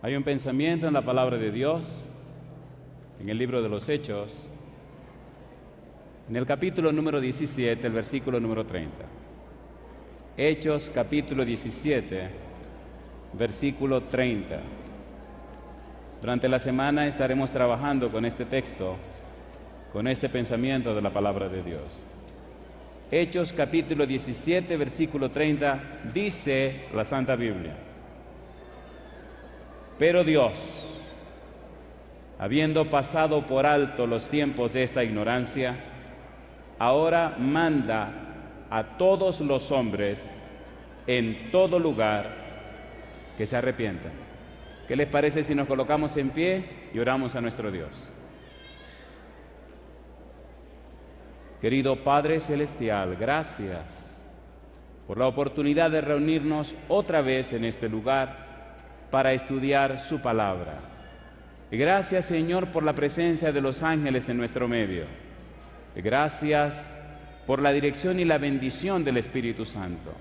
Hay un pensamiento en la palabra de Dios, en el libro de los Hechos, en el capítulo número 17, el versículo número 30. Hechos, capítulo 17, versículo 30. Durante la semana estaremos trabajando con este texto, con este pensamiento de la palabra de Dios. Hechos, capítulo 17, versículo 30, dice la Santa Biblia: pero Dios, habiendo pasado por alto los tiempos de esta ignorancia, ahora manda a todos los hombres en todo lugar que se arrepientan. ¿Qué les parece si nos colocamos en pie y oramos a nuestro Dios? Querido Padre Celestial, gracias por la oportunidad de reunirnos otra vez en este lugar para estudiar su palabra. Y gracias, Señor, por la presencia de los ángeles en nuestro medio. Y gracias por la dirección y la bendición del Espíritu Santo.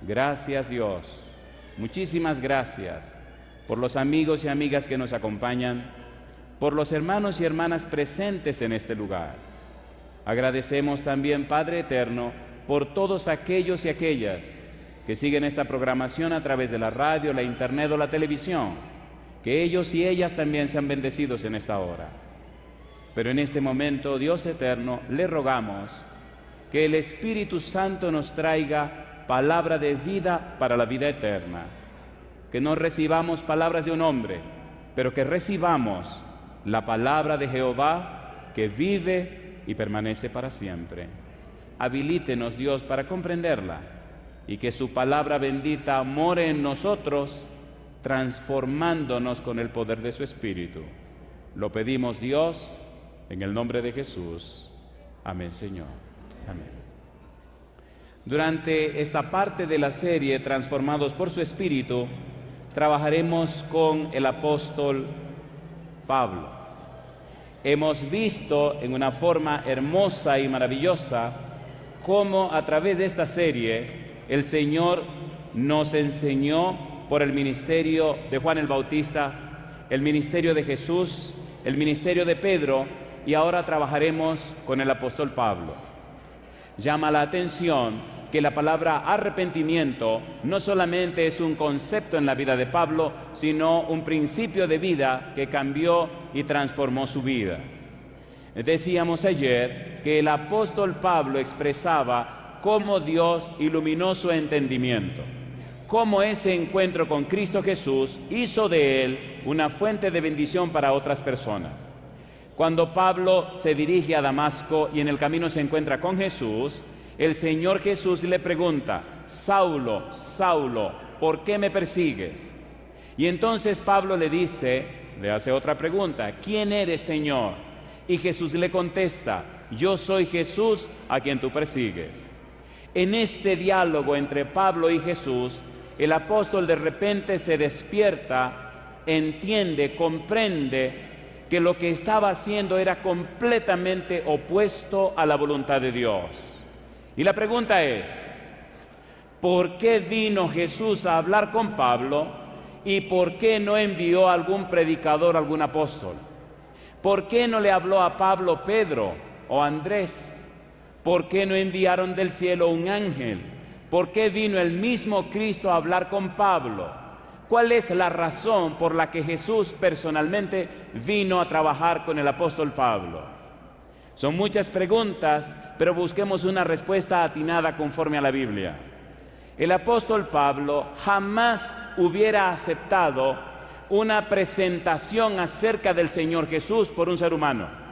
Gracias, Dios. Muchísimas gracias por los amigos y amigas que nos acompañan, por los hermanos y hermanas presentes en este lugar. Agradecemos también, Padre Eterno, por todos aquellos y aquellas que siguen esta programación a través de la radio, la internet o la televisión, que ellos y ellas también sean bendecidos en esta hora. Pero en este momento, Dios eterno, le rogamos que el Espíritu Santo nos traiga palabra de vida para la vida eterna, que no recibamos palabras de un hombre, pero que recibamos la palabra de Jehová que vive y permanece para siempre. Habilítenos, Dios, para comprenderla, y que su palabra bendita more en nosotros, transformándonos con el poder de su Espíritu. Lo pedimos, Dios, en el nombre de Jesús. Amén, Señor. Amén. Durante esta parte de la serie, Transformados por su Espíritu, trabajaremos con el apóstol Pablo. Hemos visto en una forma hermosa y maravillosa cómo a través de esta serie el Señor nos enseñó por el ministerio de Juan el Bautista, el ministerio de Jesús, el ministerio de Pedro, y ahora trabajaremos con el apóstol Pablo. Llama la atención que la palabra arrepentimiento no solamente es un concepto en la vida de Pablo, sino un principio de vida que cambió y transformó su vida. Decíamos ayer que el apóstol Pablo expresaba cómo Dios iluminó su entendimiento, cómo ese encuentro con Cristo Jesús hizo de él una fuente de bendición para otras personas. Cuando Pablo se dirige a Damasco y en el camino se encuentra con Jesús, el Señor Jesús le pregunta: Saulo, Saulo, ¿por qué me persigues? Y entonces Pablo le hace otra pregunta: ¿quién eres, Señor? Y Jesús le contesta: yo soy Jesús a quien tú persigues. En este diálogo entre Pablo y Jesús, el apóstol de repente se despierta, entiende, comprende que lo que estaba haciendo era completamente opuesto a la voluntad de Dios. Y la pregunta es: ¿por qué vino Jesús a hablar con Pablo y por qué no envió a algún predicador, algún apóstol? ¿Por qué no le habló a Pablo Pedro o Andrés? ¿Por qué no enviaron del cielo un ángel? ¿Por qué vino el mismo Cristo a hablar con Pablo? ¿Cuál es la razón por la que Jesús personalmente vino a trabajar con el apóstol Pablo? Son muchas preguntas, pero busquemos una respuesta atinada conforme a la Biblia. El apóstol Pablo jamás hubiera aceptado una presentación acerca del Señor Jesús por un ser humano.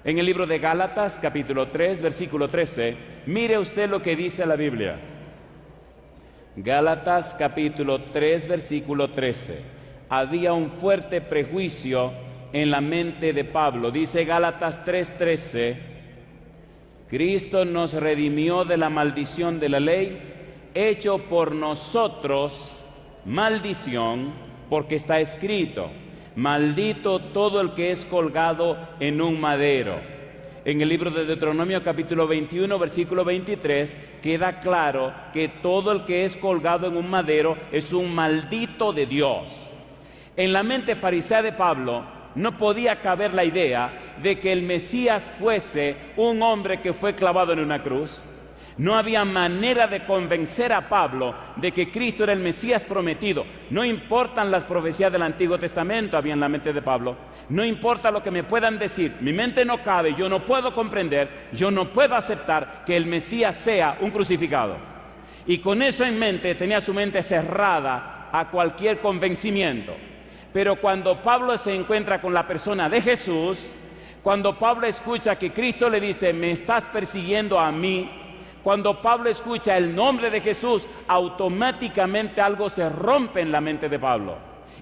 En el libro de Gálatas, capítulo 3, versículo 13, mire usted lo que dice la Biblia. Gálatas, capítulo 3, versículo 13. Había un fuerte prejuicio en la mente de Pablo. Dice Gálatas 3:13: Cristo nos redimió de la maldición de la ley, hecho por nosotros maldición, porque está escrito: maldito todo el que es colgado en un madero. En el libro de Deuteronomio capítulo 21, versículo 23, queda claro que todo el que es colgado en un madero es un maldito de Dios. En la mente farisea de Pablo no podía caber la idea de que el Mesías fuese un hombre que fue clavado en una cruz. No había manera de convencer a Pablo de que Cristo era el Mesías prometido. No importan las profecías del Antiguo Testamento, había en la mente de Pablo. No importa lo que me puedan decir, mi mente no cabe, yo no puedo comprender, yo no puedo aceptar que el Mesías sea un crucificado. Y con eso en mente tenía su mente cerrada a cualquier convencimiento. Pero cuando Pablo se encuentra con la persona de Jesús, cuando Pablo escucha que Cristo le dice, me estás persiguiendo a mí, cuando Pablo escucha el nombre de Jesús, automáticamente algo se rompe en la mente de Pablo.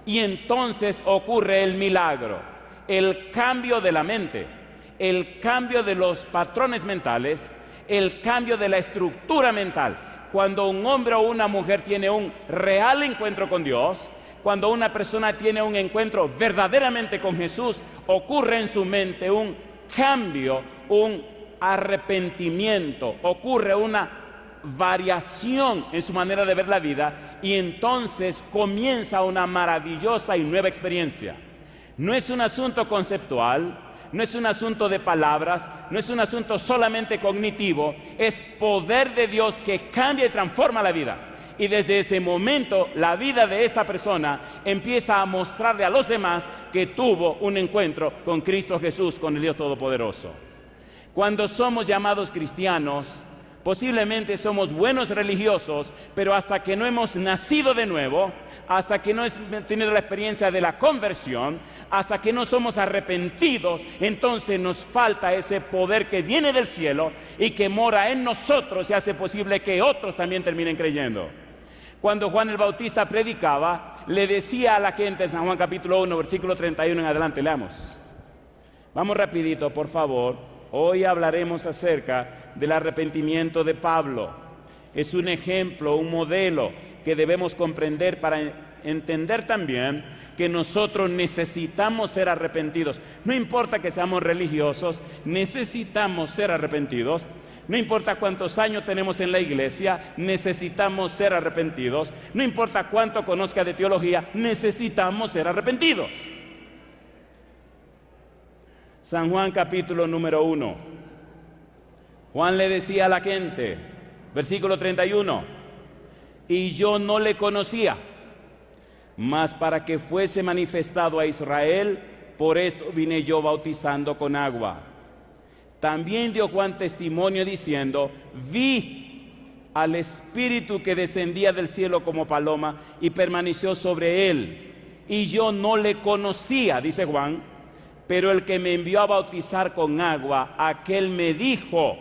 Y entonces ocurre el milagro, el cambio de la mente, el cambio de los patrones mentales, el cambio de la estructura mental. Cuando un hombre o una mujer tiene un real encuentro con Dios, cuando una persona tiene un encuentro verdaderamente con Jesús, ocurre en su mente un cambio, un arrepentimiento, ocurre una variación en su manera de ver la vida y entonces comienza una maravillosa y nueva experiencia. No es un asunto conceptual, no es un asunto de palabras, no es un asunto solamente cognitivo, es poder de Dios que cambia y transforma la vida. Y desde ese momento la vida de esa persona empieza a mostrarle a los demás que tuvo un encuentro con Cristo Jesús, con el Dios Todopoderoso. Cuando somos llamados cristianos, posiblemente somos buenos religiosos, pero hasta que no hemos nacido de nuevo, hasta que no hemos tenido la experiencia de la conversión, hasta que no somos arrepentidos, entonces nos falta ese poder que viene del cielo y que mora en nosotros y hace posible que otros también terminen creyendo. Cuando Juan el Bautista predicaba, le decía a la gente en San Juan capítulo 1, versículo 31 en adelante, leamos. Vamos rapidito, por favor. Hoy hablaremos acerca del arrepentimiento de Pablo. Es un ejemplo, un modelo que debemos comprender para entender también que nosotros necesitamos ser arrepentidos. No importa que seamos religiosos, necesitamos ser arrepentidos. No importa cuántos años tenemos en la iglesia, necesitamos ser arrepentidos. No importa cuánto conozca de teología, necesitamos ser arrepentidos. San Juan capítulo número 1. Juan le decía a la gente, versículo 31, y yo no le conocía, mas para que fuese manifestado a Israel, por esto vine yo bautizando con agua. También dio Juan testimonio diciendo, vi al Espíritu que descendía del cielo como paloma y permaneció sobre él, y yo no le conocía, dice Juan, pero el que me envió a bautizar con agua, aquel me dijo,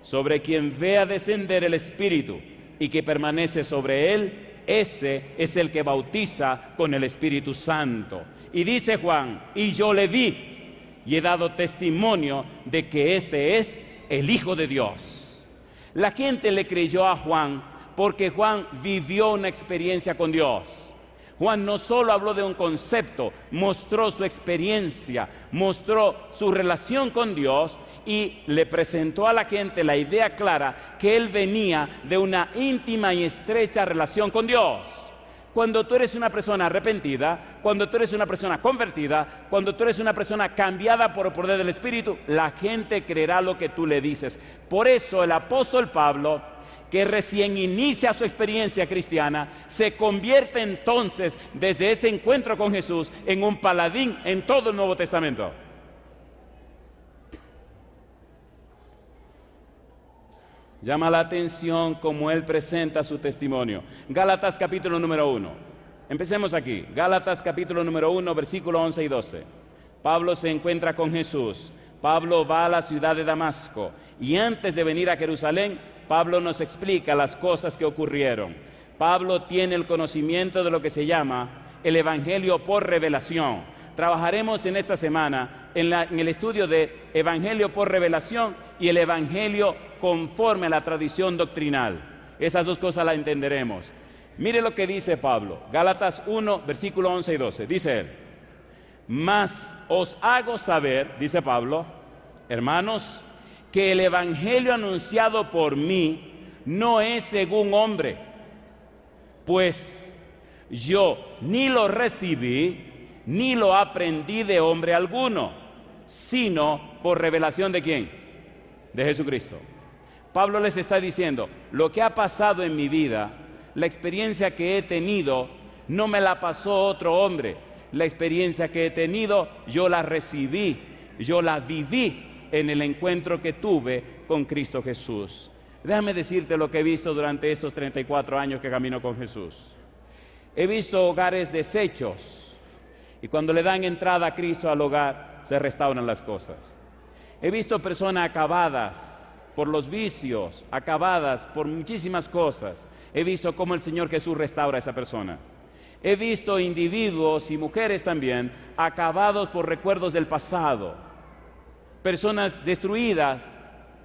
sobre quien vea descender el Espíritu y que permanece sobre él, ese es el que bautiza con el Espíritu Santo. Y dice Juan, y yo le vi, y he dado testimonio de que este es el Hijo de Dios. La gente le creyó a Juan porque Juan vivió una experiencia con Dios. Juan no solo habló de un concepto, mostró su experiencia, mostró su relación con Dios y le presentó a la gente la idea clara que él venía de una íntima y estrecha relación con Dios. Cuando tú eres una persona arrepentida, cuando tú eres una persona convertida, cuando tú eres una persona cambiada por el poder del Espíritu, la gente creerá lo que tú le dices. Por eso el apóstol Pablo, que recién inicia su experiencia cristiana, se convierte entonces desde ese encuentro con Jesús en un paladín en todo el Nuevo Testamento. Llama la atención cómo él presenta su testimonio. Gálatas capítulo número 1. Empecemos aquí. Gálatas capítulo número 1, versículo 11 y 12. Pablo se encuentra con Jesús. Pablo va a la ciudad de Damasco y antes de venir a Jerusalén, Pablo nos explica las cosas que ocurrieron. Pablo tiene el conocimiento de lo que se llama el Evangelio por revelación. Trabajaremos en esta semana en el estudio de Evangelio por revelación y el Evangelio conforme a la tradición doctrinal. Esas dos cosas las entenderemos. Mire lo que dice Pablo, Gálatas 1, versículo 11 y 12. Dice él, mas os hago saber, dice Pablo, hermanos, que el Evangelio anunciado por mí no es según hombre, pues Yo ni lo recibí, ni lo aprendí de hombre alguno, sino por revelación ¿de quién? De Jesucristo. Pablo les está diciendo, lo que ha pasado en mi vida, la experiencia que he tenido, no me la pasó otro hombre. La experiencia que he tenido, yo la recibí, yo la viví en el encuentro que tuve con Cristo Jesús. Déjame decirte lo que he visto durante estos 34 años que camino con Jesús. He visto hogares deshechos y cuando le dan entrada a Cristo al hogar, se restauran las cosas. He visto personas acabadas por los vicios, acabadas por muchísimas cosas. He visto cómo el Señor Jesús restaura a esa persona. He visto individuos y mujeres también acabados por recuerdos del pasado. Personas destruidas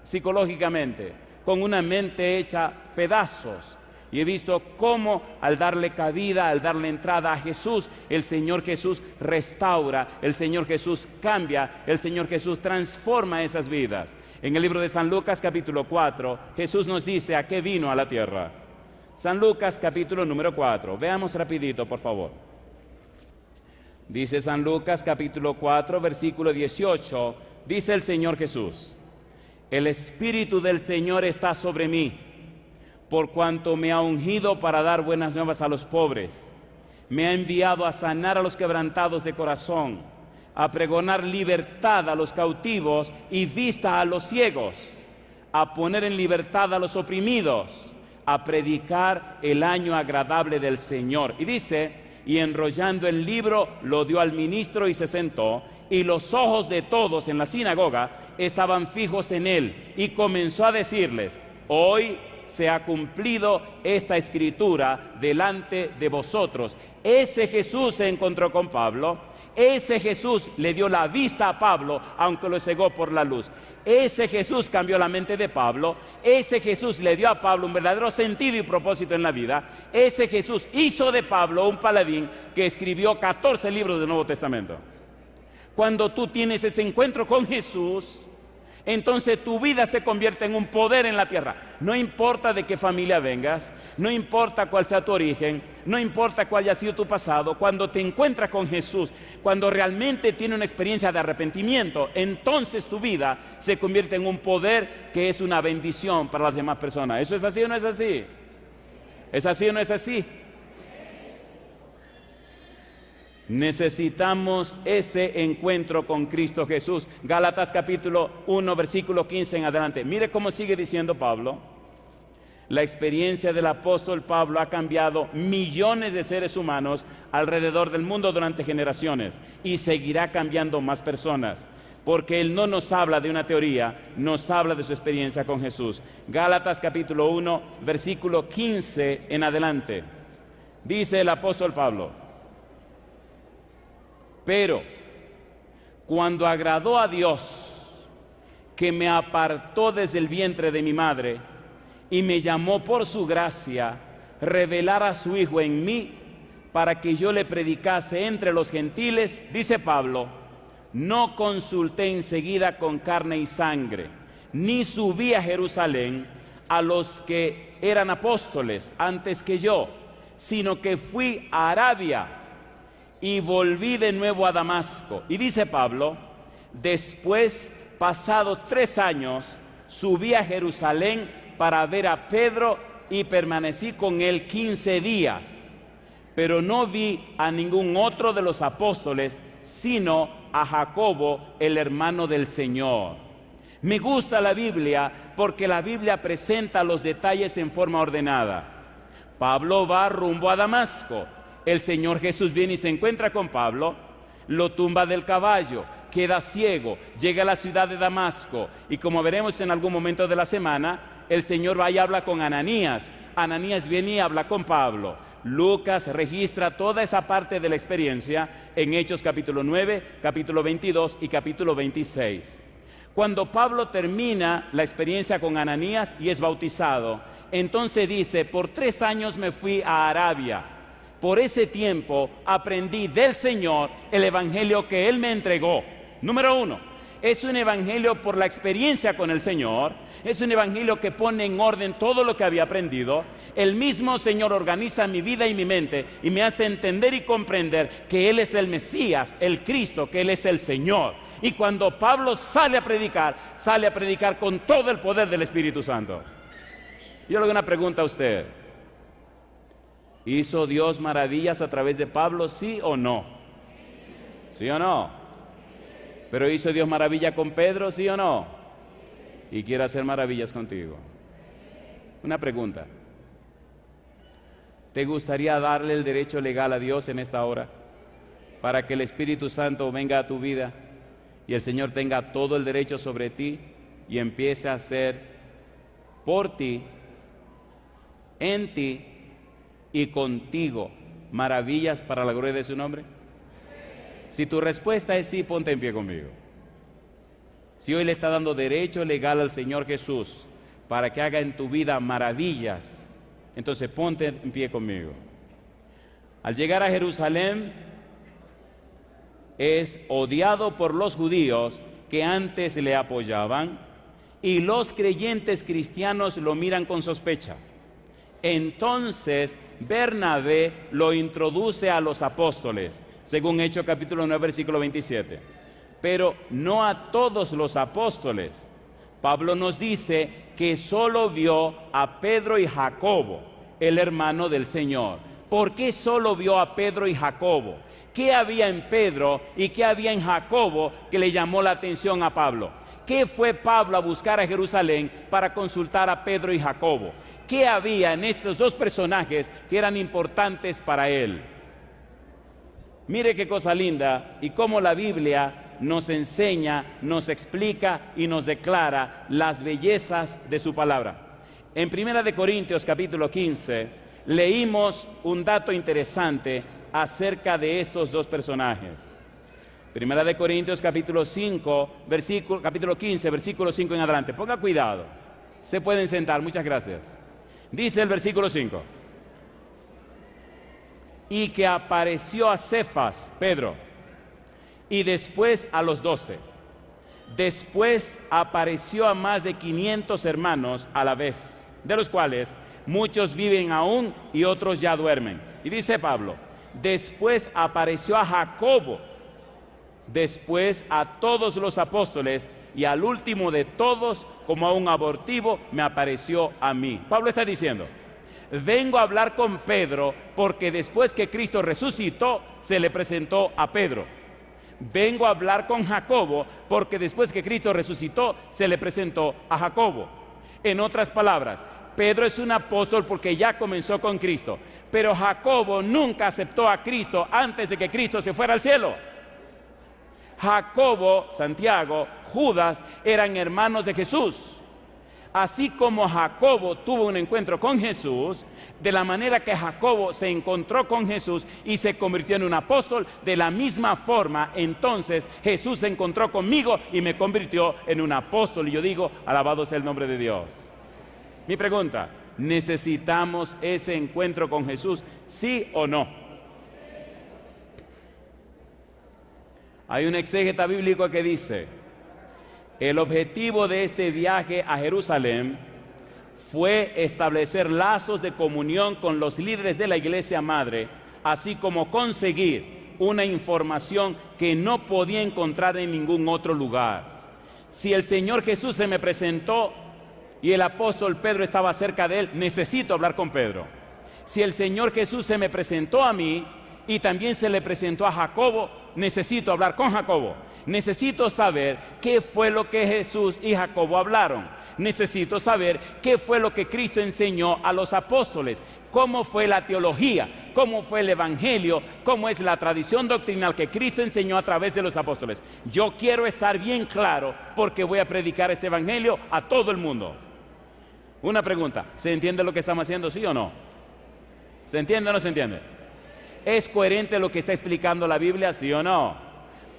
psicológicamente, con una mente hecha pedazos. Y he visto cómo al darle cabida, al darle entrada a Jesús, el Señor Jesús restaura, el Señor Jesús cambia, el Señor Jesús transforma esas vidas. En el libro de San Lucas capítulo 4, Jesús nos dice a qué vino a la tierra. San Lucas capítulo número 4, veamos rapidito por favor. Dice San Lucas capítulo 4 versículo 18, dice el Señor Jesús: el Espíritu del Señor está sobre mí, por cuanto me ha ungido para dar buenas nuevas a los pobres. Me ha enviado a sanar a los quebrantados de corazón, a pregonar libertad a los cautivos y vista a los ciegos, a poner en libertad a los oprimidos, a predicar el año agradable del Señor. Y dice, y enrollando el libro, lo dio al ministro y se sentó, y los ojos de todos en la sinagoga estaban fijos en él, y comenzó a decirles: hoy se ha cumplido esta escritura delante de vosotros. Ese Jesús se encontró con Pablo, ese Jesús le dio la vista a Pablo, aunque lo cegó por la luz. Ese Jesús cambió la mente de Pablo, ese Jesús le dio a Pablo un verdadero sentido y propósito en la vida. Ese Jesús hizo de Pablo un paladín que escribió 14 libros del Nuevo Testamento. Cuando tú tienes ese encuentro con Jesús, entonces tu vida se convierte en un poder en la tierra. No importa de qué familia vengas, no importa cuál sea tu origen, no importa cuál haya sido tu pasado. Cuando te encuentras con Jesús, cuando realmente tienes una experiencia de arrepentimiento, entonces tu vida se convierte en un poder que es una bendición para las demás personas. ¿Eso es así o no es así? ¿Es así o no es así? Necesitamos ese encuentro con Cristo Jesús. Gálatas capítulo 1, versículo 15 en adelante. Mire cómo sigue diciendo Pablo. La experiencia del apóstol Pablo ha cambiado millones de seres humanos alrededor del mundo durante generaciones y seguirá cambiando más personas, porque él no nos habla de una teoría, nos habla de su experiencia con Jesús. Gálatas capítulo 1, versículo 15 en adelante. Dice el apóstol Pablo: pero cuando agradó a Dios, que me apartó desde el vientre de mi madre y me llamó por su gracia, revelar a su Hijo en mí para que yo le predicase entre los gentiles, dice Pablo, no consulté enseguida con carne y sangre, ni subí a Jerusalén a los que eran apóstoles antes que yo, sino que fui a Arabia y volví de nuevo a Damasco. Y dice Pablo, después, pasados 3 años, subí a Jerusalén para ver a Pedro y permanecí con él 15 días. Pero no vi a ningún otro de los apóstoles, sino a Jacobo, el hermano del Señor. Me gusta la Biblia porque la Biblia presenta los detalles en forma ordenada. Pablo va rumbo a Damasco. El Señor Jesús viene y se encuentra con Pablo, lo tumba del caballo, queda ciego, llega a la ciudad de Damasco y como veremos en algún momento de la semana, el Señor va y habla con Ananías. Ananías viene y habla con Pablo. Lucas registra toda esa parte de la experiencia en Hechos capítulo 9, capítulo 22 y capítulo 26. Cuando Pablo termina la experiencia con Ananías y es bautizado, entonces dice, por 3 años me fui a Arabia. Por ese tiempo aprendí del Señor el evangelio que Él me entregó. Número 1, es un evangelio por la experiencia con el Señor, es un evangelio que pone en orden todo lo que había aprendido. El mismo Señor organiza mi vida y mi mente y me hace entender y comprender que Él es el Mesías, el Cristo, que Él es el Señor. Y cuando Pablo sale a predicar con todo el poder del Espíritu Santo. Yo le hago una pregunta a usted. ¿Hizo Dios maravillas a través de Pablo, sí o no? ¿Sí o no? ¿Pero hizo Dios maravilla con Pedro, sí o no? Y quiere hacer maravillas contigo. Una pregunta. ¿Te gustaría darle el derecho legal a Dios en esta hora? Para que el Espíritu Santo venga a tu vida y el Señor tenga todo el derecho sobre ti y empiece a hacer por ti, en ti y contigo maravillas para la gloria de su nombre. Si tu respuesta es sí, ponte en pie conmigo. Si hoy le está dando derecho legal al Señor Jesús para que haga en tu vida maravillas, entonces ponte en pie conmigo. Al llegar a Jerusalén, es odiado por los judíos que antes le apoyaban y los creyentes cristianos lo miran con sospecha. Entonces Bernabé lo introduce a los apóstoles, según Hechos capítulo 9, versículo 27. Pero no a todos los apóstoles. Pablo nos dice que solo vio a Pedro y Jacobo, el hermano del Señor. ¿Por qué solo vio a Pedro y Jacobo? ¿Qué había en Pedro y qué había en Jacobo que le llamó la atención a Pablo? ¿Qué fue Pablo a buscar a Jerusalén para consultar a Pedro y Jacobo? ¿Qué había en estos dos personajes que eran importantes para él? Mire qué cosa linda y cómo la Biblia nos enseña, nos explica y nos declara las bellezas de su palabra. En 1 Corintios capítulo 15 leímos un dato interesante acerca de estos dos personajes. 1 Corintios capítulo 15, versículo 5 en adelante. Ponga cuidado. Se pueden sentar, muchas gracias. Dice el versículo 5. Y que apareció a Cefas, Pedro, y después a los 12. Después apareció a más de 500 hermanos a la vez, de los cuales muchos viven aún y otros ya duermen. Y dice Pablo, después apareció a Jacobo, después a todos los apóstoles y al último de todos, como a un abortivo, me apareció a mí. Pablo está diciendo, vengo a hablar con Pedro porque después que Cristo resucitó, se le presentó a Pedro. Vengo a hablar con Jacobo porque después que Cristo resucitó, se le presentó a Jacobo. En otras palabras, Pedro es un apóstol porque ya comenzó con Cristo, pero Jacobo nunca aceptó a Cristo antes de que Cristo se fuera al cielo. Jacobo, Santiago, Judas eran hermanos de Jesús. Así como Jacobo tuvo un encuentro con Jesús, de la manera que Jacobo se encontró con Jesús y se convirtió en un apóstol, de la misma forma, entonces Jesús se encontró conmigo y me convirtió en un apóstol. Y yo digo, alabado sea el nombre de Dios. Mi pregunta, ¿necesitamos ese encuentro con Jesús, sí o no? Hay un exégeta bíblico que dice, el objetivo de este viaje a Jerusalén fue establecer lazos de comunión con los líderes de la iglesia madre, así como conseguir una información que no podía encontrar en ningún otro lugar. Si el Señor Jesús se me presentó y el apóstol Pedro estaba cerca de él, necesito hablar con Pedro. Si el Señor Jesús se me presentó a mí y también se le presentó a Jacobo, necesito hablar con Jacobo. Necesito saber qué fue lo que Jesús y Jacobo hablaron. Necesito saber qué fue lo que Cristo enseñó a los apóstoles, cómo fue la teología, cómo fue el evangelio, cómo es la tradición doctrinal que Cristo enseñó a través de los apóstoles. Yo quiero estar bien claro porque voy a predicar este evangelio a todo el mundo. Una pregunta, ¿se entiende lo que estamos haciendo, sí o no? ¿Se entiende o no se entiende? ¿Es coherente lo que está explicando la Biblia, sí o no?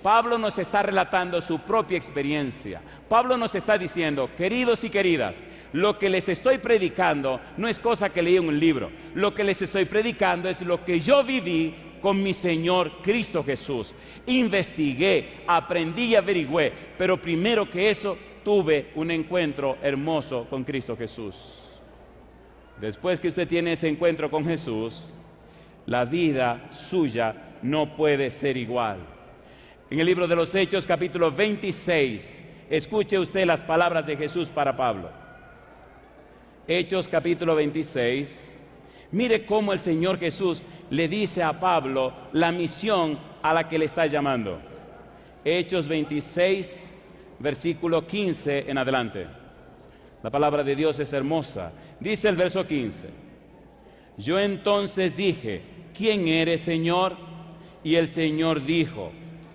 Pablo nos está relatando su propia experiencia. Pablo nos está diciendo, queridos y queridas, lo que les estoy predicando no es cosa que leí en un libro. Lo que les estoy predicando es lo que yo viví con mi Señor Cristo Jesús. Investigué, aprendí y averigüé, pero primero que eso tuve un encuentro hermoso con Cristo Jesús. Después que usted tiene ese encuentro con Jesús, la vida suya no puede ser igual. En el libro de los Hechos, capítulo 26, escuche usted las palabras de Jesús para Pablo. Hechos, capítulo 26. Mire cómo el Señor Jesús le dice a Pablo la misión a la que le está llamando. Hechos 26, versículo 15 en adelante. La palabra de Dios es hermosa. Dice el verso 15: yo entonces dije, ¿quién eres, Señor? Y el Señor dijo,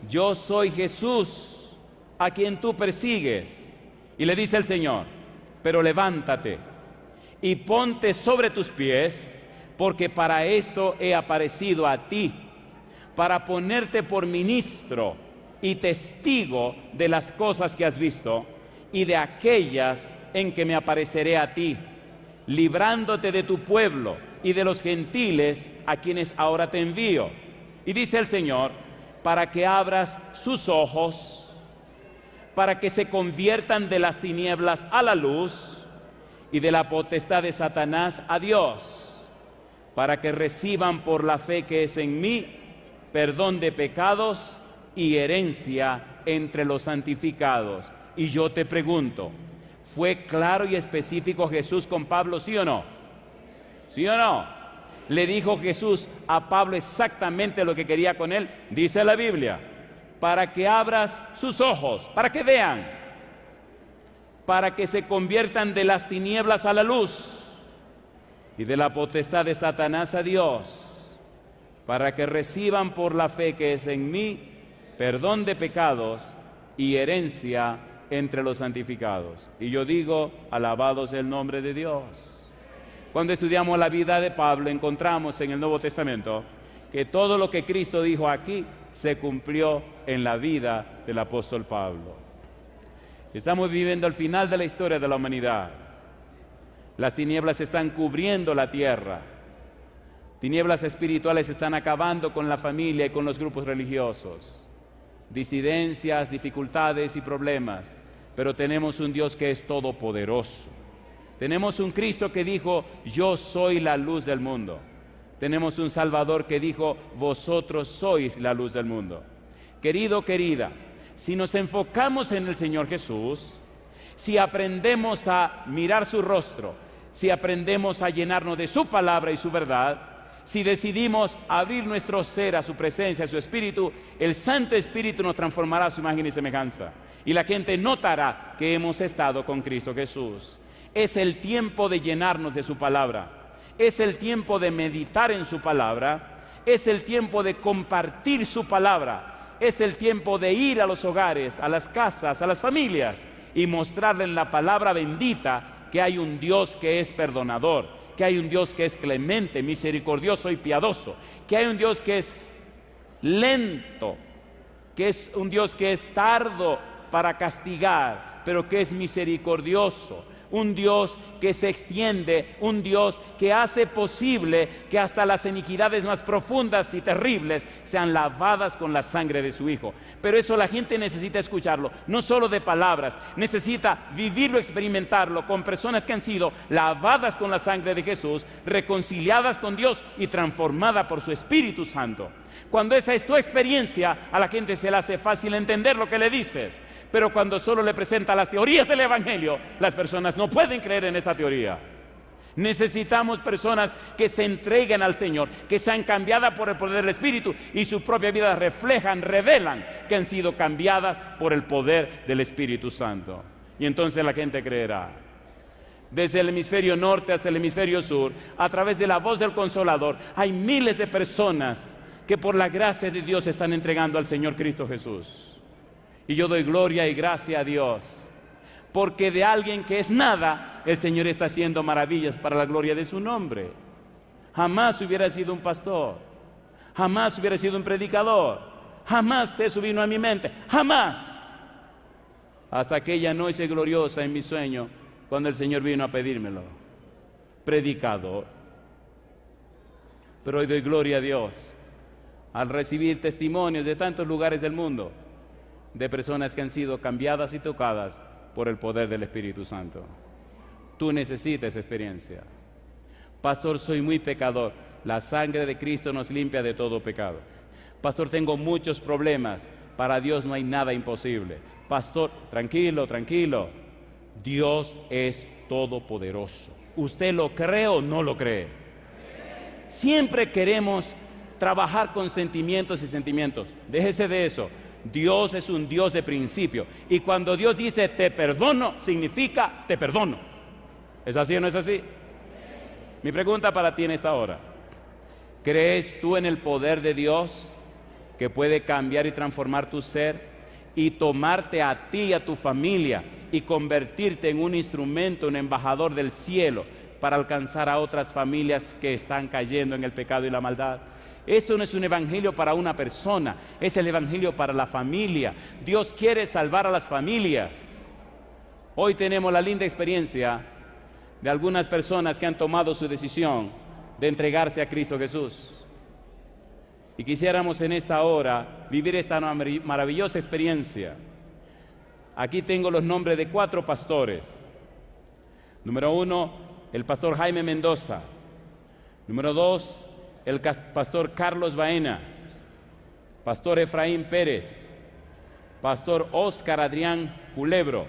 yo soy Jesús, a quien tú persigues. Y le dice el Señor, pero levántate y ponte sobre tus pies, porque para esto he aparecido a ti, para ponerte por ministro y testigo de las cosas que has visto y de aquellas en que me apareceré a ti, librándote de tu pueblo y de los gentiles a quienes ahora te envío. Y dice el Señor, para que abras sus ojos, para que se conviertan de las tinieblas a la luz y de la potestad de Satanás a Dios, para que reciban por la fe que es en mí perdón de pecados y herencia entre los santificados. Y yo te pregunto, ¿fue claro y específico Jesús con Pablo, sí o no? ¿Sí o no? ¿Le dijo Jesús a Pablo exactamente lo que quería con él? Dice la Biblia, para que abras sus ojos, para que vean, para que se conviertan de las tinieblas a la luz y de la potestad de Satanás a Dios, para que reciban por la fe que es en mí perdón de pecados y herencia entre los santificados. Y yo digo, alabado sea el nombre de Dios. Cuando estudiamos la vida de Pablo, encontramos en el Nuevo Testamento que todo lo que Cristo dijo aquí se cumplió en la vida del apóstol Pablo. Estamos viviendo el final de la historia de la humanidad. Las tinieblas están cubriendo la tierra. Tinieblas espirituales están acabando con la familia y con los grupos religiosos. Disidencias, dificultades y problemas. Pero tenemos un Dios que es todopoderoso. Tenemos un Cristo que dijo, yo soy la luz del mundo. Tenemos un Salvador que dijo, vosotros sois la luz del mundo. Querido, querida, si nos enfocamos en el Señor Jesús, si aprendemos a mirar su rostro, si aprendemos a llenarnos de su palabra y su verdad, si decidimos abrir nuestro ser a su presencia, a su Espíritu, el Santo Espíritu nos transformará a su imagen y semejanza. Y la gente notará que hemos estado con Cristo Jesús. Es el tiempo de llenarnos de su palabra. Es el tiempo de meditar en su palabra. Es el tiempo de compartir su palabra. Es el tiempo de ir a los hogares, a las casas, a las familias y mostrarle en la palabra bendita que hay un Dios que es perdonador, que hay un Dios que es clemente, misericordioso y piadoso, que hay un Dios que es lento, que es un Dios que es tardo para castigar, pero que es misericordioso. Un Dios que se extiende, un Dios que hace posible que hasta las iniquidades más profundas y terribles sean lavadas con la sangre de su Hijo. Pero eso la gente necesita escucharlo, no solo de palabras, necesita vivirlo, experimentarlo con personas que han sido lavadas con la sangre de Jesús, reconciliadas con Dios y transformadas por su Espíritu Santo. Cuando esa es tu experiencia, a la gente se le hace fácil entender lo que le dices. Pero cuando solo le presenta las teorías del Evangelio, las personas no pueden creer en esa teoría. Necesitamos personas que se entreguen al Señor, que sean cambiadas por el poder del Espíritu y su propia vida reflejan, revelan que han sido cambiadas por el poder del Espíritu Santo. Y entonces la gente creerá. Desde el hemisferio norte hasta el hemisferio sur, a través de la voz del Consolador, hay miles de personas que por la gracia de Dios se están entregando al Señor Cristo Jesús. Y yo doy gloria y gracia a Dios, porque de alguien que es nada, el Señor está haciendo maravillas para la gloria de su nombre. Jamás hubiera sido un pastor, jamás hubiera sido un predicador, jamás eso vino a mi mente, jamás. Hasta aquella noche gloriosa en mi sueño, cuando el Señor vino a pedírmelo. Predicador. Pero hoy doy gloria a Dios, al recibir testimonios de tantos lugares del mundo, de personas que han sido cambiadas y tocadas por el poder del Espíritu Santo. Tú necesitas esa experiencia. Pastor, soy muy pecador. La sangre de Cristo nos limpia de todo pecado. Pastor, tengo muchos problemas. Para Dios no hay nada imposible. Pastor, tranquilo, tranquilo. Dios es todopoderoso. ¿Usted lo cree o no lo cree? Siempre queremos trabajar con sentimientos y sentimientos. Déjese de eso. Dios es un Dios de principio. Y cuando Dios dice te perdono, significa te perdono. ¿Es así o no es así? Mi pregunta para ti en esta hora: ¿crees tú en el poder de Dios que puede cambiar y transformar tu ser y tomarte a ti y a tu familia y convertirte en un instrumento, un embajador del cielo para alcanzar a otras familias que están cayendo en el pecado y la maldad? Esto no es un evangelio para una persona, es el evangelio para la familia. Dios quiere salvar a las familias. Hoy tenemos la linda experiencia de algunas personas que han tomado su decisión de entregarse a Cristo Jesús. Y quisiéramos en esta hora vivir esta maravillosa experiencia. Aquí tengo los nombres de 4 pastores. Número 1, el pastor Jaime Mendoza. Número 2, el pastor Carlos Baena. Pastor Efraín Pérez. Pastor Óscar Adrián Culebro.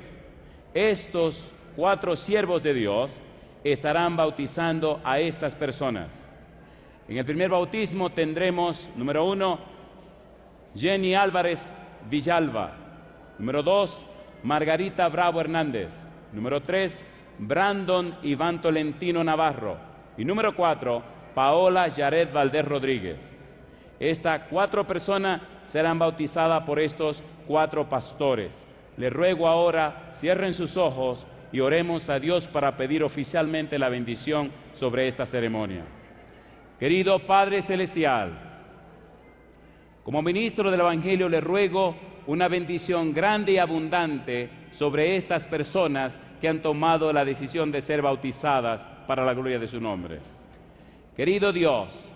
Estos 4 siervos de Dios estarán bautizando a estas personas. En el primer bautismo tendremos, número 1, Jenny Álvarez Villalba. Número 2, Margarita Bravo Hernández. Número 3, Brandon Iván Tolentino Navarro. Y número 4, Paola Yaret Valdés Rodríguez. Estas 4 personas serán bautizadas por estos 4 pastores. Les ruego ahora, cierren sus ojos y oremos a Dios para pedir oficialmente la bendición sobre esta ceremonia. Querido Padre Celestial, como ministro del Evangelio le ruego una bendición grande y abundante sobre estas personas que han tomado la decisión de ser bautizadas para la gloria de su nombre. Querido Dios,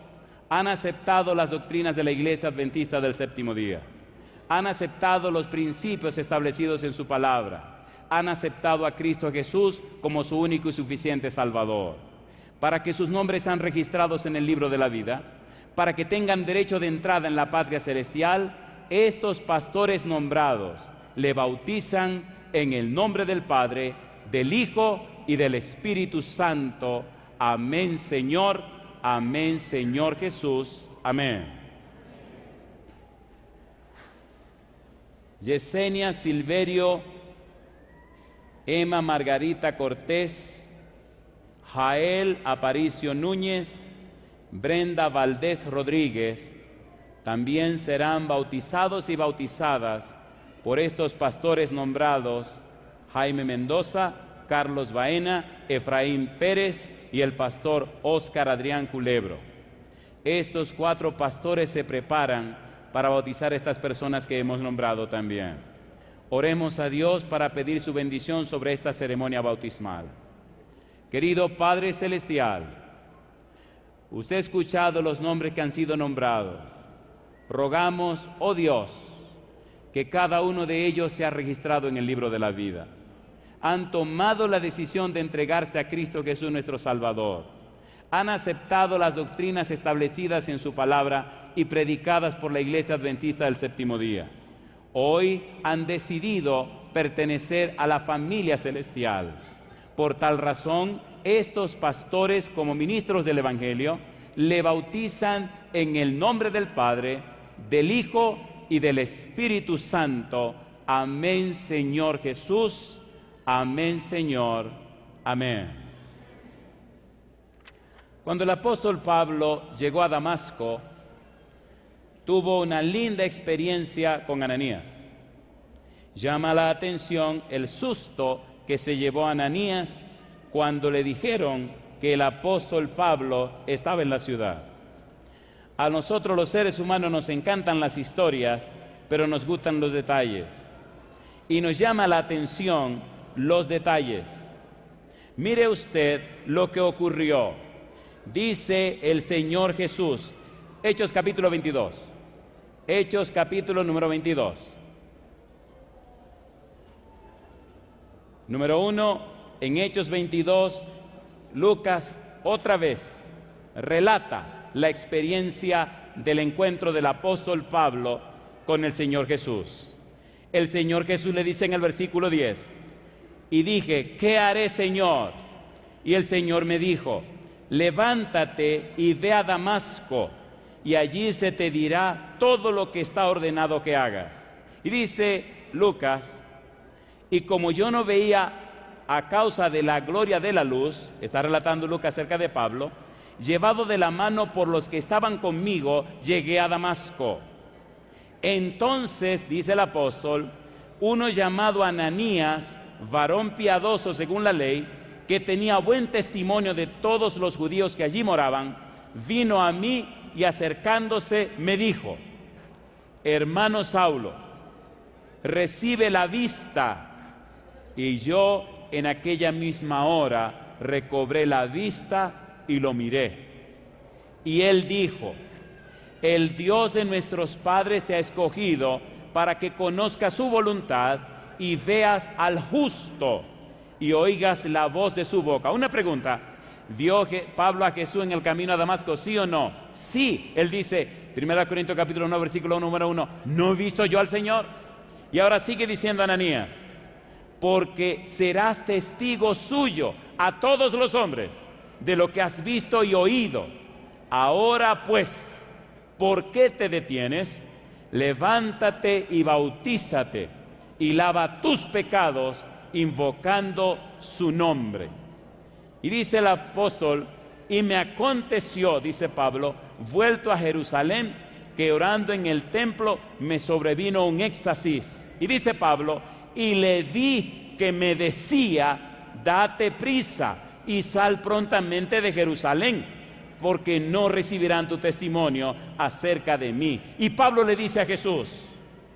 han aceptado las doctrinas de la Iglesia Adventista del Séptimo Día, han aceptado los principios establecidos en su palabra, han aceptado a Cristo Jesús como su único y suficiente Salvador, para que sus nombres sean registrados en el libro de la vida, para que tengan derecho de entrada en la patria celestial. Estos pastores nombrados le bautizan en el nombre del Padre, del Hijo y del Espíritu Santo. Amén, Señor Jesús. Amén. Yesenia Silverio, Emma Margarita Cortés, Jael Aparicio Núñez, Brenda Valdés Rodríguez, también serán bautizados y bautizadas por estos pastores nombrados: Jaime Mendoza, Carlos Baena, Efraín Pérez y el pastor Óscar Adrián Culebro. Estos 4 pastores se preparan para bautizar a estas personas que hemos nombrado también. Oremos a Dios para pedir su bendición sobre esta ceremonia bautismal. Querido Padre Celestial, usted ha escuchado los nombres que han sido nombrados. Rogamos, oh Dios, que cada uno de ellos sea registrado en el libro de la vida. Han tomado la decisión de entregarse a Cristo Jesús nuestro Salvador. Han aceptado las doctrinas establecidas en su palabra y predicadas por la Iglesia Adventista del Séptimo Día. Hoy han decidido pertenecer a la familia celestial. Por tal razón, estos pastores, como ministros del Evangelio, le bautizan en el nombre del Padre, del Hijo y del Espíritu Santo. Amén, Señor Jesús. Amén, Señor. Amén. Cuando el apóstol Pablo llegó a Damasco, tuvo una linda experiencia con Ananías. Llama la atención el susto que se llevó Ananías cuando le dijeron que el apóstol Pablo estaba en la ciudad. A nosotros los seres humanos nos encantan las historias, pero nos gustan los detalles. Y nos llama la atención los detalles. Mire usted lo que ocurrió. Dice el Señor Jesús, Hechos capítulo 22. Hechos capítulo número 22. Número 1, en Hechos 22, Lucas otra vez relata la experiencia del encuentro del apóstol Pablo con el Señor Jesús. El Señor Jesús le dice en el versículo 10, y dije, ¿qué haré, Señor? Y el Señor me dijo, levántate y ve a Damasco, y allí se te dirá todo lo que está ordenado que hagas. Y dice Lucas, y como yo no veía a causa de la gloria de la luz, está relatando Lucas acerca de Pablo, llevado de la mano por los que estaban conmigo, llegué a Damasco. Entonces, dice el apóstol, uno llamado Ananías, varón piadoso según la ley, que tenía buen testimonio de todos los judíos que allí moraban, vino a mí y acercándose me dijo, hermano Saulo, recibe la vista. Y yo en aquella misma hora recobré la vista y lo miré. Y él dijo, el Dios de nuestros padres te ha escogido para que conozcas su voluntad y veas al justo y oigas la voz de su boca. Una pregunta, ¿vio Pablo a Jesús en el camino a Damasco, sí o no? Sí, él dice, 1 Corintios capítulo 9, versículo número 1, ¿no he visto yo al Señor? Y ahora sigue diciendo Ananías, porque serás testigo suyo a todos los hombres de lo que has visto y oído. Ahora pues, ¿por qué te detienes? Levántate y bautízate y lava tus pecados invocando su nombre. Y dice el apóstol, y me aconteció, dice Pablo, vuelto a Jerusalén, que orando en el templo me sobrevino un éxtasis. Y dice Pablo, y le vi que me decía, date prisa y sal prontamente de Jerusalén, porque no recibirán tu testimonio acerca de mí. Y Pablo le dice a Jesús,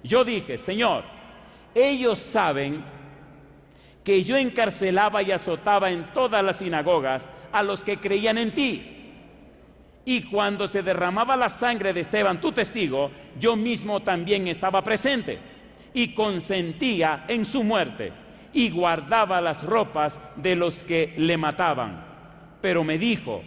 yo dije, Señor, ellos saben que yo encarcelaba y azotaba en todas las sinagogas a los que creían en ti. Y cuando se derramaba la sangre de Esteban, tu testigo, yo mismo también estaba presente y consentía en su muerte y guardaba las ropas de los que le mataban. Pero me dijo,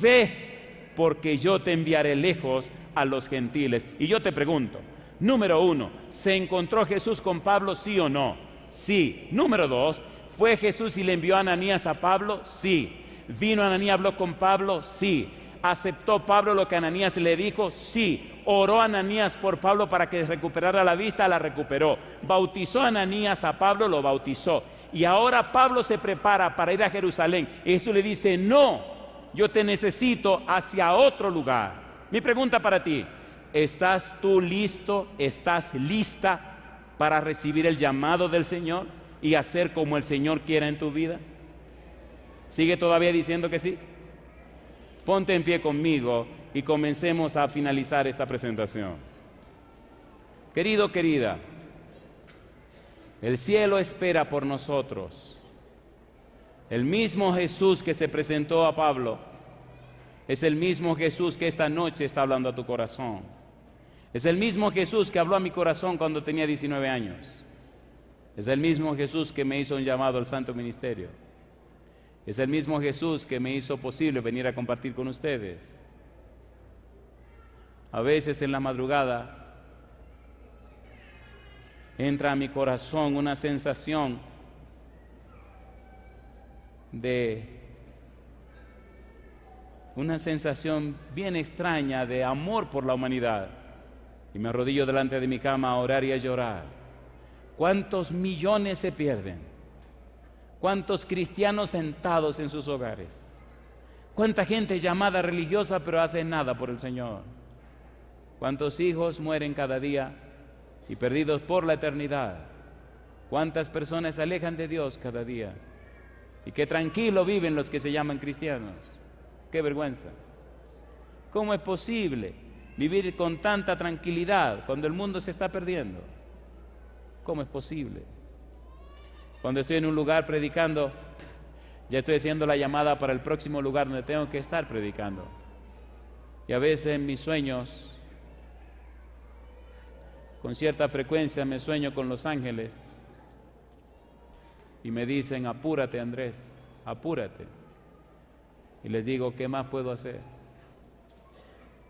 ve, porque yo te enviaré lejos a los gentiles. Y yo te pregunto, número 1, ¿se encontró Jesús con Pablo, sí o no? Sí. Número 2, ¿fue Jesús y le envió a Ananías a Pablo? Sí. ¿Vino Ananías, habló con Pablo? Sí. ¿Aceptó Pablo lo que Ananías le dijo? Sí. ¿Oró Ananías por Pablo para que recuperara la vista? La recuperó. ¿Bautizó Ananías a Pablo? Lo bautizó. Y ahora Pablo se prepara para ir a Jerusalén. Y Jesús le dice, no, yo te necesito hacia otro lugar. Mi pregunta para ti, ¿estás tú listo? ¿Estás lista para recibir el llamado del Señor y hacer como el Señor quiera en tu vida? ¿Sigue todavía diciendo que sí? Ponte en pie conmigo y comencemos a finalizar esta presentación. Querido, querida, el cielo espera por nosotros. El mismo Jesús que se presentó a Pablo es el mismo Jesús que esta noche está hablando a tu corazón. Es el mismo Jesús que habló a mi corazón cuando tenía 19 años. Es el mismo Jesús que me hizo un llamado al santo ministerio. Es el mismo Jesús que me hizo posible venir a compartir con ustedes. A veces en la madrugada entra a mi corazón una sensación bien extraña de amor por la humanidad. Y me arrodillo delante de mi cama a orar y a llorar. ¿Cuántos millones se pierden? ¿Cuántos cristianos sentados en sus hogares? ¿Cuánta gente llamada religiosa pero hace nada por el Señor? ¿Cuántos hijos mueren cada día y perdidos por la eternidad? ¿Cuántas personas se alejan de Dios cada día? Y qué tranquilo viven los que se llaman cristianos. ¡Qué vergüenza! ¿Cómo es posible vivir con tanta tranquilidad cuando el mundo se está perdiendo? ¿Cómo es posible? Cuando estoy en un lugar predicando, ya estoy haciendo la llamada para el próximo lugar donde tengo que estar predicando. Y a veces en mis sueños Con cierta frecuencia me sueño con los ángeles y me dicen, apúrate Andrés, apúrate. Y les digo, ¿qué más puedo hacer?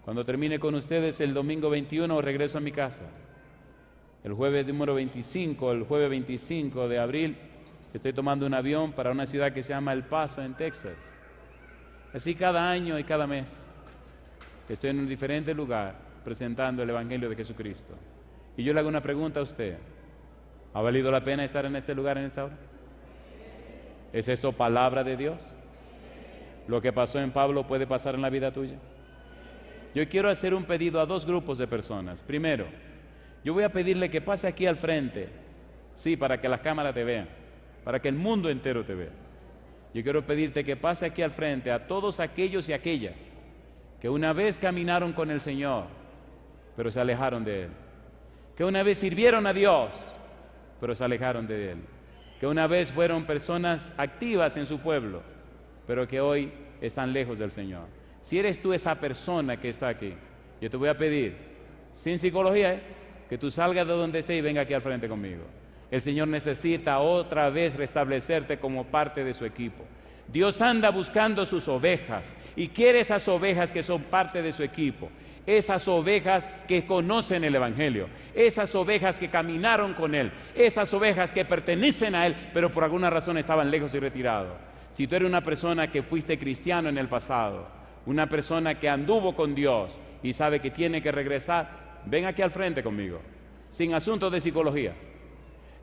Cuando termine con ustedes el domingo 21 regreso a mi casa. El jueves 25 de abril estoy tomando un avión para una ciudad que se llama El Paso en Texas. Así cada año y cada mes estoy en un diferente lugar presentando el Evangelio de Jesucristo. Y yo le hago una pregunta a usted. ¿Ha valido la pena estar en este lugar en esta hora? ¿Es esto palabra de Dios? ¿Lo que pasó en Pablo puede pasar en la vida tuya? Yo quiero hacer un pedido a dos grupos de personas. Primero, yo voy a pedirle que pase aquí al frente, sí, para que las cámaras te vean, para que el mundo entero te vea. Yo quiero pedirte que pase aquí al frente a todos aquellos y aquellas que una vez caminaron con el Señor, pero se alejaron de Él. Que una vez sirvieron a Dios, pero se alejaron de Él. Que una vez fueron personas activas en su pueblo, pero que hoy están lejos del Señor. Si eres tú esa persona que está aquí, yo te voy a pedir, sin psicología, que tú salgas de donde estés y venga aquí al frente conmigo. El Señor necesita otra vez restablecerte como parte de su equipo. Dios anda buscando sus ovejas y quiere esas ovejas que son parte de su equipo. Esas ovejas que conocen el Evangelio, esas ovejas que caminaron con Él, esas ovejas que pertenecen a Él, pero por alguna razón estaban lejos y retirados. Si tú eres una persona que fuiste cristiano en el pasado, una persona que anduvo con Dios y sabe que tiene que regresar, ven aquí al frente conmigo, sin asuntos de psicología.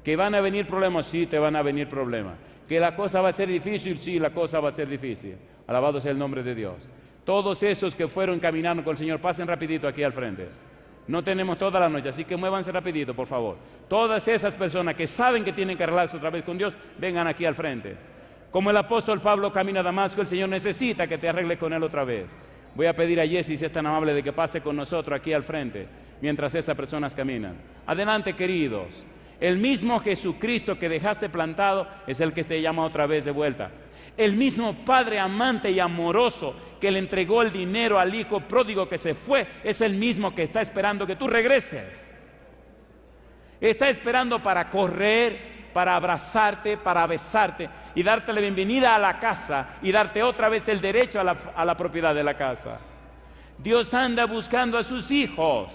¿Que van a venir problemas? Sí, te van a venir problemas. ¿Que la cosa va a ser difícil? Sí, la cosa va a ser difícil. Alabado sea el nombre de Dios. Todos esos que fueron caminando con el Señor, pasen rapidito aquí al frente. No tenemos toda la noche, así que muévanse rapidito, por favor. Todas esas personas que saben que tienen que arreglarse otra vez con Dios, vengan aquí al frente. Como el apóstol Pablo camina a Damasco, el Señor necesita que te arregles con Él otra vez. Voy a pedir a Jessy, si es tan amable, de que pase con nosotros aquí al frente, mientras esas personas caminan. Adelante, queridos. El mismo Jesucristo que dejaste plantado es el que te llama otra vez de vuelta. El mismo Padre amante y amoroso que le entregó el dinero al hijo pródigo que se fue, es el mismo que está esperando que tú regreses. Está esperando para correr, para abrazarte, para besarte y darte la bienvenida a la casa y darte otra vez el derecho a la propiedad de la casa. Dios anda buscando a sus hijos.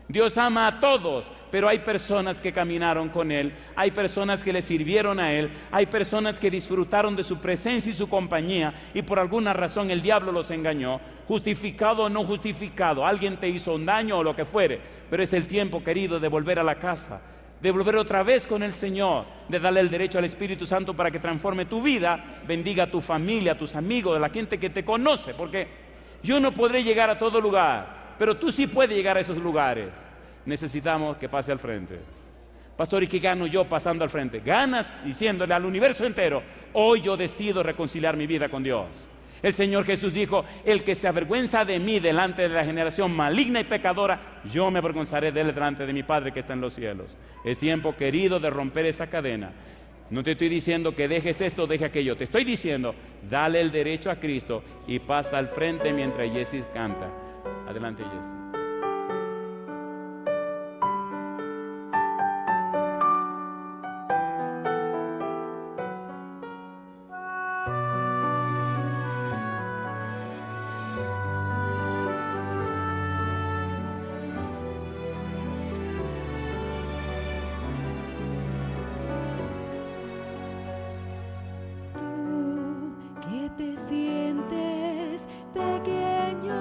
Dios ama a todos, pero hay personas que caminaron con Él, hay personas que le sirvieron a Él, hay personas que disfrutaron de su presencia y su compañía y por alguna razón el diablo los engañó, justificado o no justificado, alguien te hizo un daño o lo que fuere, pero es el tiempo, querido, de volver a la casa, de volver otra vez con el Señor, de darle el derecho al Espíritu Santo para que transforme tu vida, bendiga a tu familia, a tus amigos, a la gente que te conoce, porque yo no podré llegar a todo lugar, pero tú sí puedes llegar a esos lugares. Necesitamos que pase al frente. Pastor, ¿y qué gano yo pasando al frente? Ganas diciéndole al universo entero, hoy yo decido reconciliar mi vida con Dios. El Señor Jesús dijo, el que se avergüenza de mí delante de la generación maligna y pecadora, yo me avergonzaré de él delante de mi Padre que está en los cielos. Es tiempo, querido, de romper esa cadena. No te estoy diciendo que dejes esto, deje aquello. Te estoy diciendo, dale el derecho a Cristo y pasa al frente mientras Jessy canta. Adelante, Jessy. Te sientes pequeño,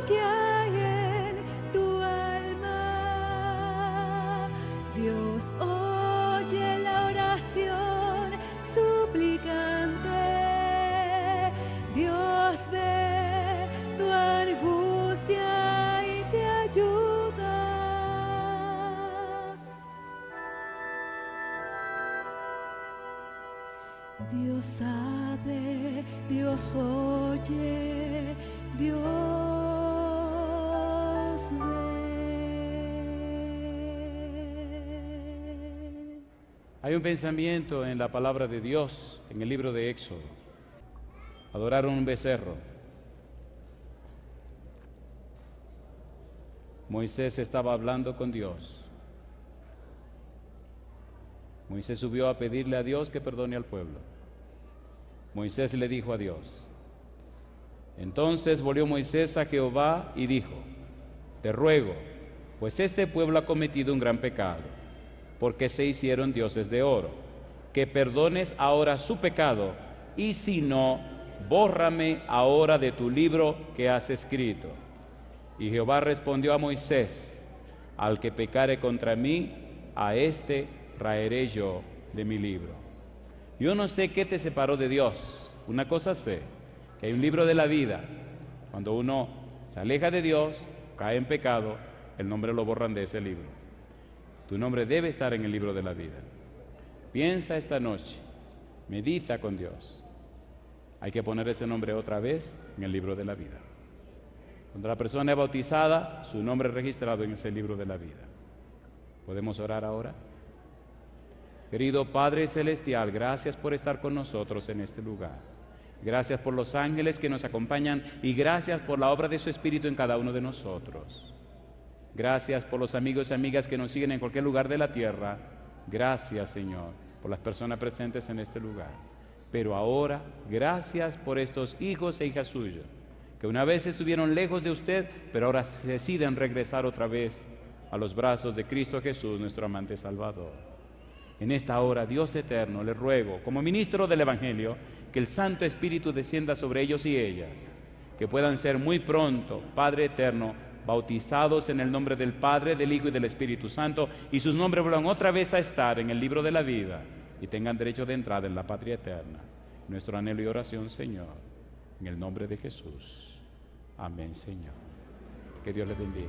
que hay en tu alma. Dios oye la oración suplicante. Dios ve tu angustia y te ayuda. Dios sabe, Dios oye, Dios ve. Hay un pensamiento en la palabra de Dios, en el libro de Éxodo. Adoraron un becerro. Moisés estaba hablando con Dios. Moisés subió a pedirle a Dios que perdone al pueblo. Moisés le dijo a Dios. Entonces volvió Moisés a Jehová y dijo: te ruego, pues este pueblo ha cometido un gran pecado, porque se hicieron dioses de oro, que perdones ahora su pecado, y si no, bórrame ahora de tu libro que has escrito. Y Jehová respondió a Moisés: al que pecare contra mí, a éste raeré yo de mi libro. Yo no sé qué te separó de Dios. Una cosa sé, que hay un libro de la vida. Cuando uno se aleja de Dios, cae en pecado, el nombre lo borran de ese libro. Tu nombre debe estar en el libro de la vida. Piensa esta noche, medita con Dios. Hay que poner ese nombre otra vez en el libro de la vida. Cuando la persona es bautizada, su nombre es registrado en ese libro de la vida. ¿Podemos orar ahora? Querido Padre Celestial, gracias por estar con nosotros en este lugar. Gracias por los ángeles que nos acompañan y gracias por la obra de su Espíritu en cada uno de nosotros. Gracias por los amigos y amigas que nos siguen en cualquier lugar de la tierra. Gracias, Señor, por las personas presentes en este lugar. Pero ahora, gracias por estos hijos e hijas suyas, que una vez estuvieron lejos de usted, pero ahora deciden regresar otra vez a los brazos de Cristo Jesús, nuestro amante Salvador. En esta hora, Dios eterno, le ruego, como ministro del Evangelio, que el Santo Espíritu descienda sobre ellos y ellas, que puedan ser muy pronto, Padre eterno, bautizados en el nombre del Padre, del Hijo y del Espíritu Santo, y sus nombres vuelvan otra vez a estar en el libro de la vida y tengan derecho de entrada en la patria eterna. Nuestro anhelo y oración, Señor, en el nombre de Jesús. Amén, Señor. Que Dios les bendiga.